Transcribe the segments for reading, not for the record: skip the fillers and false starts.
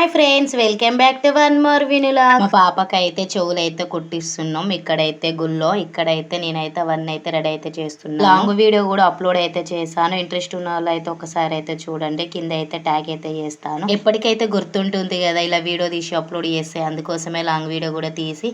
Hi friends, welcome back to one more vlog. మా పాపకైతే చెవులు అయితే కుట్టిస్తున్నాం. ఇక్కడైతే గుల్లో, ఇక్కడైతే నేనైతే అవన్నీ అయితే రెడీ అయితే చేస్తున్నాను. లాంగ్ వీడియో కూడా అప్లోడ్ అయితే చేశాను. ఇంట్రెస్ట్ ఉన్న వాళ్ళు అయితే ఒకసారి అయితే చూడండి. కింద అయితే ట్యాగ్ అయితే చేస్తాను. ఎప్పటికైతే గుర్తుంటుంది కదా ఇలా వీడియో తీసి అప్లోడ్ చేస్తే, అందుకోసమే లాంగ్ వీడియో కూడా తీసి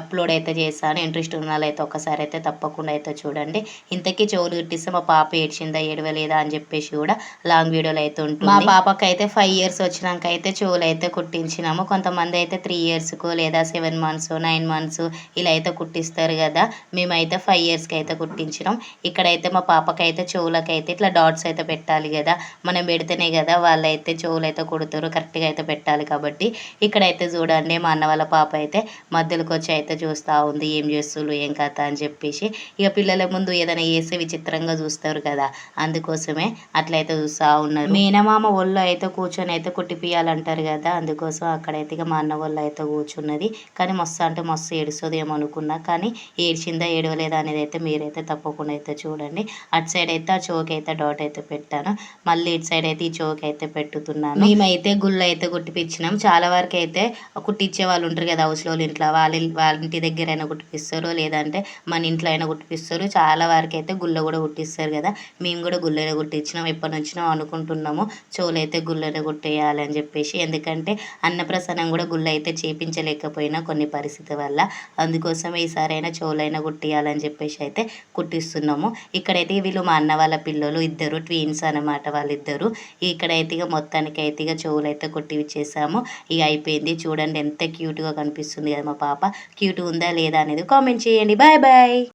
అప్లోడ్ అయితే చేశాను. ఇంట్రెస్ట్ ఉన్న వాళ్ళు అయితే ఒకసారి అయితే తప్పకుండా అయితే చూడండి. ఇంతకీ చెవులు కుట్టిస్తే మా పాప ఏడ్చిందా ఏడవలేదా అని చెప్పేసి కూడా లాంగ్ వీడియోలో అయితే ఉంటుంది. మా పాపకి అయితే 5 years వచ్చినాక అయితే చెవులు అయితే కుట్టించినాము. కొంతమంది అయితే 3 yearsకు లేదా 7 months 9 months ఇలా అయితే కుట్టిస్తారు కదా. మేమైతే 5 yearsకి అయితే కుట్టించినాం. ఇక్కడైతే మా పాపకైతే చెవులకైతే ఇట్లా డాట్స్ అయితే పెట్టాలి కదా. మనం పెడితేనే కదా వాళ్ళైతే చెవులు అయితే కుడతారు, కరెక్ట్గా అయితే పెట్టాలి కాబట్టి. ఇక్కడైతే చూడండి మా అన్న వాళ్ళ పాప అయితే మధ్యలోకి వచ్చి అయితే చూస్తూ ఉంది, ఏం చేస్తున్నారు ఏం కథ అని చెప్పేసి. ఇక పిల్లల ముందు ఏదైనా చేస్తే విచిత్రంగా చూస్తారు కదా, అందుకోసమే అట్లయితే చూస్తూ ఉన్నారు. మేనమామ ఒళ్ళు అయితే కూర్చొని అయితే కుట్టిపియాలంటారు కదా, అందుకోసం అక్కడైతే ఇక మా అన్న వాళ్ళు అయితే కూర్చున్నది. కానీ మస్తు అంటే మస్తు ఏడుస్తుంది ఏమో అనుకున్నా, కానీ ఏడ్చిందా ఏడవలేదా అనేది అయితే మీరైతే తప్పకుండా అయితే చూడండి. అటు సైడ్ అయితే ఆ చోక్ అయితే డాట్ అయితే పెట్టాను, మళ్ళీ ఇటు సైడ్ అయితే ఈ చోక్ అయితే పెట్టుతున్నాను. మేమైతే గుళ్ళు అయితే కుట్టిపించినాం. చాలా వరకు అయితే కుట్టించే వాళ్ళు ఉంటారు కదా హౌస్లో ఇంట్లో, వాళ్ళ ఇంటి దగ్గర అయినా కుట్టిపిస్తారు, లేదంటే మన ఇంట్లో అయినా కుట్టిపిస్తారు. చాలా వరకు అయితే గుళ్ళ కూడా కుట్టిస్తారు కదా. మేము కూడా గుళ్ళనే కుట్టించినాం. ఎప్పటి నుంచినో అనుకుంటున్నాము చెవులు అయితే గుళ్ళనే కుట్టేయాలి అని చెప్పేసి. ఎందుకంటే అన్నప్రసన్నం కూడా గుళ్ళు అయితే చేపించలేకపోయినా కొన్ని పరిస్థితి వల్ల, అందుకోసం ఈసారైనా చెవులైనా కుట్టియాలని చెప్పేసి అయితే కుట్టిస్తున్నాము. ఇక్కడైతే వీళ్ళు మా అన్న వాళ్ళ పిల్లలు ఇద్దరు ట్విన్స్ అనమాట వాళ్ళిద్దరు. ఇక్కడైతే ఇక మొత్తానికి అయితే ఇక చెవులు అయితే కుట్టిచ్చేసాము. ఇక అయిపోయింది. చూడండి ఎంత క్యూట్గా కనిపిస్తుంది కదా మా పాప. క్యూట్ ఉందా లేదా అనేది కామెంట్ చేయండి. Bye bye.